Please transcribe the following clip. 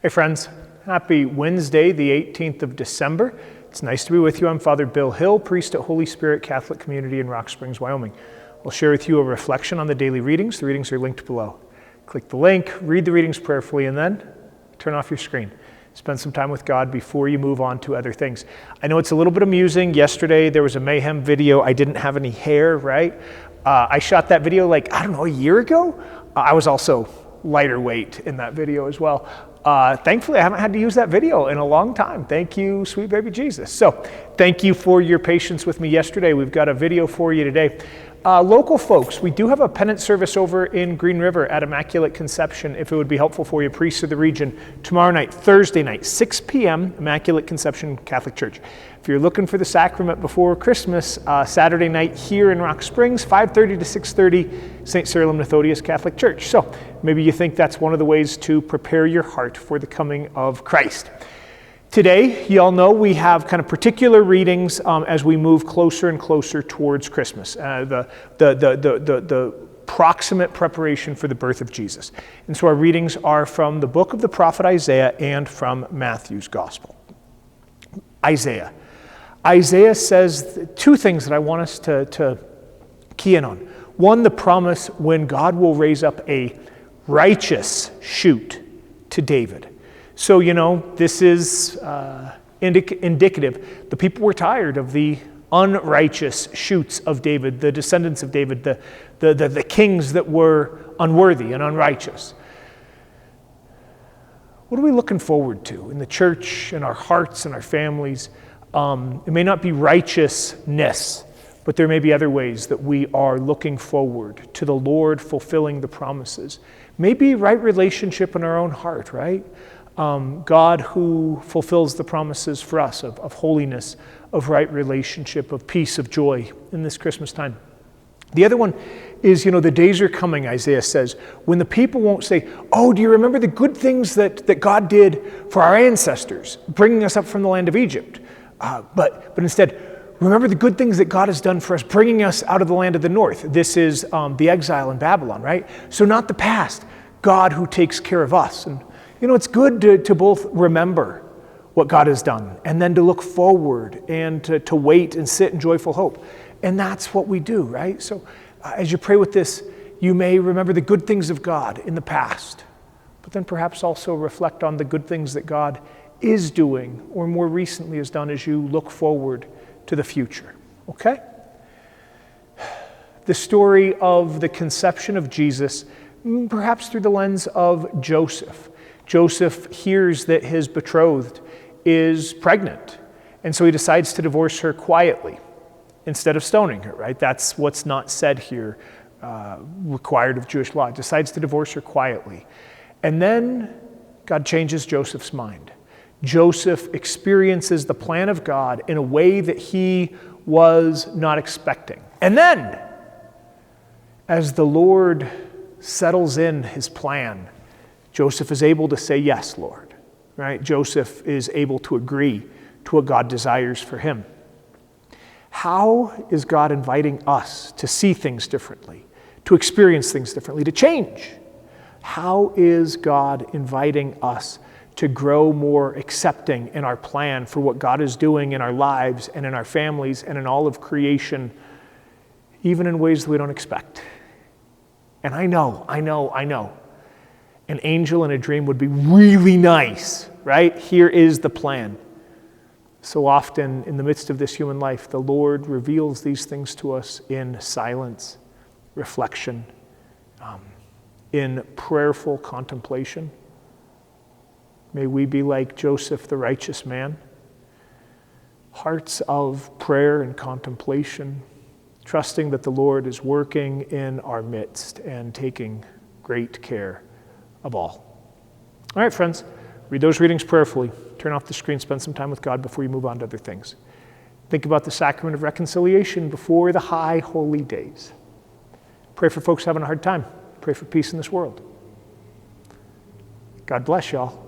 Hey friends, happy Wednesday, the 18th of December. It's nice to be with you. I'm Father Bill Hill, priest at Holy Spirit Catholic Community in Rock Springs, Wyoming. We'll share with you a reflection on the daily readings. The readings are linked below. Click the link, read the readings prayerfully, and then turn off your screen. Spend some time with God before you move on to other things. I know it's a little bit amusing. Yesterday there was a mayhem video. I didn't have any hair, right? I shot that video a year ago. I was also lighter weight in that video as well. Thankfully, I haven't had to use that video in a long time. Thank you, sweet baby Jesus. So thank you for your patience with me yesterday. We've got a video for you today. Local folks, we do have a penance service over in Green River at Immaculate Conception, if it would be helpful for you, priests of the region, tomorrow night, Thursday night, 6 p.m., Immaculate Conception Catholic Church. If you're looking for the sacrament before Christmas, Saturday night here in Rock Springs, 5:30 to 6:30, St. Cyril and Methodius Catholic Church. So maybe you think that's one of the ways to prepare your heart for the coming of Christ. Today, you all know we have kind of particular readings as we move closer and closer towards Christmas, the proximate preparation for the birth of Jesus. And so our readings are from the book of the prophet Isaiah and from Matthew's Gospel. Isaiah says two things that I want us to key in on. One, the promise when God will raise up a righteous shoot to David. So, this is indicative. The people were tired of the unrighteous shoots of David, the descendants of David, the kings that were unworthy and unrighteous. What are we looking forward to in the church, in our hearts, in our families? It may not be righteousness, but there may be other ways that we are looking forward to the Lord fulfilling the promises. Maybe right relationship in our own heart, right? God who fulfills the promises for us of holiness, of right relationship, of peace, of joy in this Christmas time. The other one is, the days are coming, Isaiah says, when the people won't say, oh, do you remember the good things that God did for our ancestors, bringing us up from the land of Egypt? But instead, remember the good things that God has done for us, bringing us out of the land of the north. This is the exile in Babylon, right? So not the past, God who takes care of us. And it's good to both remember what God has done and then to look forward and to wait and sit in joyful hope. And that's what we do, right? So as you pray with this, you may remember the good things of God in the past, but then perhaps also reflect on the good things that God is doing or more recently has done as you look forward to the future, okay? The story of the conception of Jesus, perhaps through the lens of Joseph. Joseph hears that his betrothed is pregnant, and so he decides to divorce her quietly instead of stoning her, right? That's what's not said here, required of Jewish law. Decides to divorce her quietly. And then God changes Joseph's mind. Joseph experiences the plan of God in a way that he was not expecting. And then, as the Lord settles in his plan, Joseph is able to say, yes, Lord, right? Joseph is able to agree to what God desires for him. How is God inviting us to see things differently, to experience things differently, to change? How is God inviting us to grow more accepting in our plan for what God is doing in our lives and in our families and in all of creation, even in ways that we don't expect? And I know. An angel in a dream would be really nice, right? Here is the plan. So often in the midst of this human life, the Lord reveals these things to us in silence, reflection, in prayerful contemplation. May we be like Joseph, the righteous man, hearts of prayer and contemplation, trusting that the Lord is working in our midst and taking great care of all. All right, friends, read those readings prayerfully. Turn off the screen, spend some time with God before you move on to other things. Think about the sacrament of reconciliation before the high holy days. Pray for folks having a hard time. Pray for peace in this world. God bless y'all.